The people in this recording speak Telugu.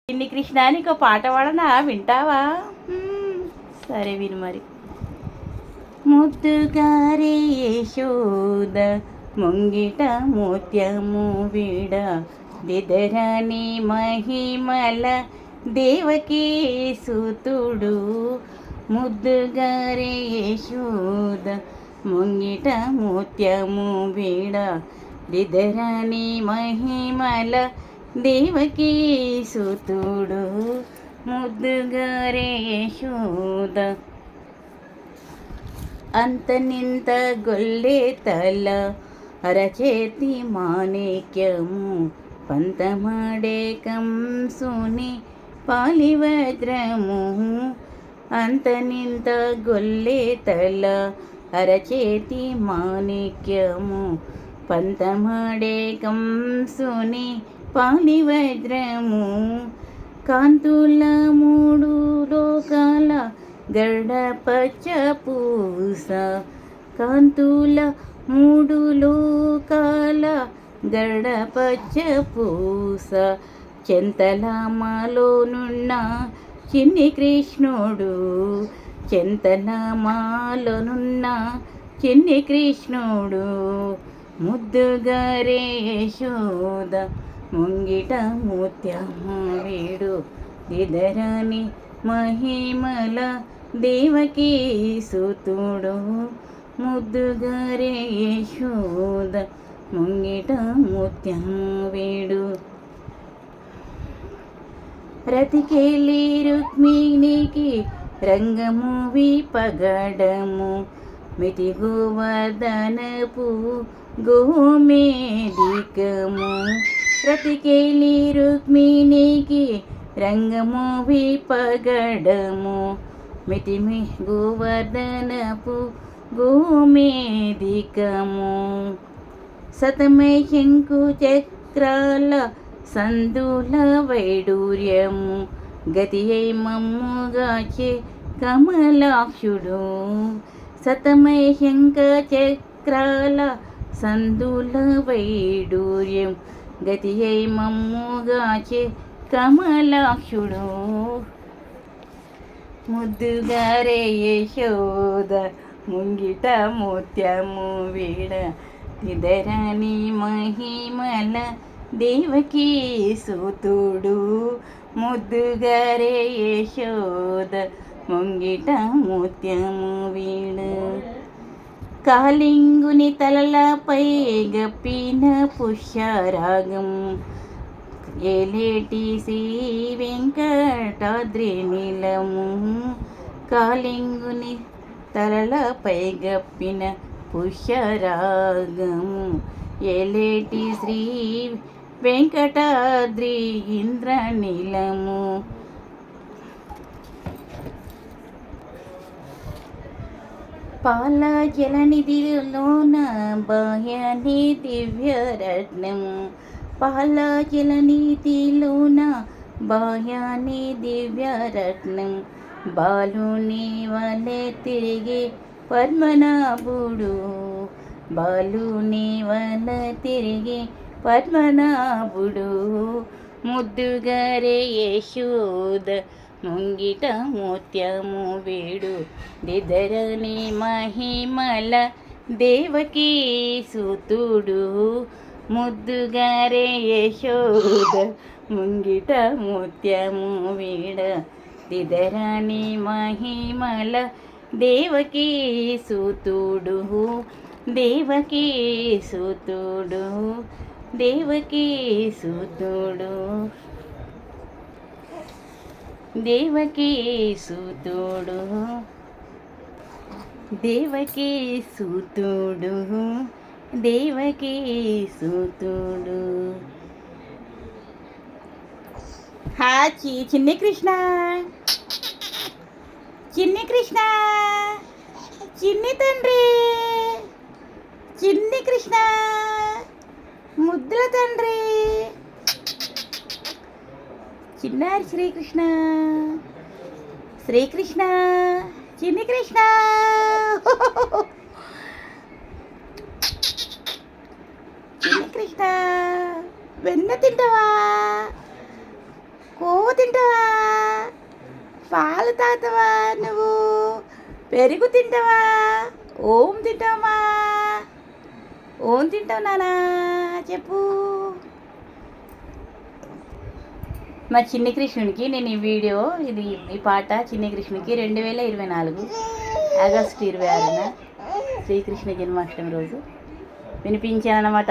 చిన్ని కృష్ణ నీకు పాట పాడనా వింటావా? సరే విను మరి. ముద్దుగారే యశోద ముంగిట ముత్యము విడ దిదరని మహిమల దేవకీ సుతుడు. ముద్దుగారే యశోద ముంగిట ముత్యము విడ దిదరని మహిమల దేవకీ సుతుడు. ముద్దుగారే యశోద అంతనింత గొల్లే తల అరచేతి మాణిక్యము పంతమాడే కంసుని పాలివజ్రము. అంతనింత గొల్లే తల అరచేతి మాణిక్యము పంతమాడే కంసుని పాలివజ్రము. కాంతుల మూడు లోకాల గడపచ్చ పూస కాంతుల మూడు లోకాల గడపచ్చ పూస చెంతలమాలోనున్న చిన్ని కృష్ణుడు. చెంతలమాలోనున్న చిన్ని కృష్ణుడు. ముద్దుగారే యశోద ముంగిట ముత్యము వీడు దిదరని మహిమల దేవకీ సుతుడు. ముద్దుగారే యశోద ముంగిట ముత్యము వీడు. రతికెళ్ళి రుక్మిణికి రంగము విపగడము మితి గోవర్ధనపు గోమేదికము. రతికెళ్ళి రుక్మిణికి రంగము విపగడము మితి గోవర్ధనపు గోమేదికము. సతమై శంకు చక్రాల సందుల వైడూర్యము గతి అయి మమ్ముగాచే కమలాక్షుడు. సతమై శంఖ చక్రాల సందుల వైడూర్యం గతి అయి మమ్ముగాచే కమలాక్షుడు. ముద్దుగారే యశోద ముంగిట ముత్యము వీడ దిదరని మహిమల దేవకీ సుతుడు. ముద్దుగారే యశోద ముంగిట ముత్యము వీడ. కాళింగుని తలలపై గప్పిన పుష్యరాగం ఏలేటి శ్రీ వెంకటాద్రి నిలము. కాళింగుని తలలపై గప్పిన పుష్యరాగము ఏలేటి శ్రీ వెంకటాద్రి ఇంద్రనీలము. పాల జలనిధిలోన బాహ్యని దివ్యరత్నము. పాల జలనిధిలోన బాహ్యాని దివ్యరత్నం. బాలుని వలె తిరిగి పద్మనాభుడు. బాలుని వలె తిరిగి పద్మనాభుడు. ముద్దుగారే యశోద ముంగిట ముత్యము వీడు దిదరని మహిమల దేవకీ సుతుడు. ముద్దుగారే యశోద ముంగిట ముత్యము వీడ దిదరని మహిమల దేవకీ సుతుడు. దేవకీ సుతుడు. దేవకీ సుతుడు. దేవకీ సుతుడు. దేవకీ సుతుడు. దేవకీ సుతుడు. చిన్ని కృష్ణ చిన్ని కృష్ణ చిన్ని తండ్రి చిన్ని కృష్ణ ముద్దుల తండ్రి చిన్నారి శ్రీకృష్ణ శ్రీకృష్ణ చిన్ని కృష్ణ. చిన్ని కృష్ణ వెన్న తింటావా? తింటావా? పాలు తాగుతావా నువ్వు? పెరుగు తింటావా? ఓం తింటావా? ఓం తింటావు నానా చెప్పు. మా చిన్ని కృష్ణునికి నేను ఈ వీడియో ఈ పాట చిన్ని కృష్ణునికి 2024 ఆగస్టు 26న శ్రీకృష్ణ జన్మాష్టమి రోజు వినిపించానన్నమాట.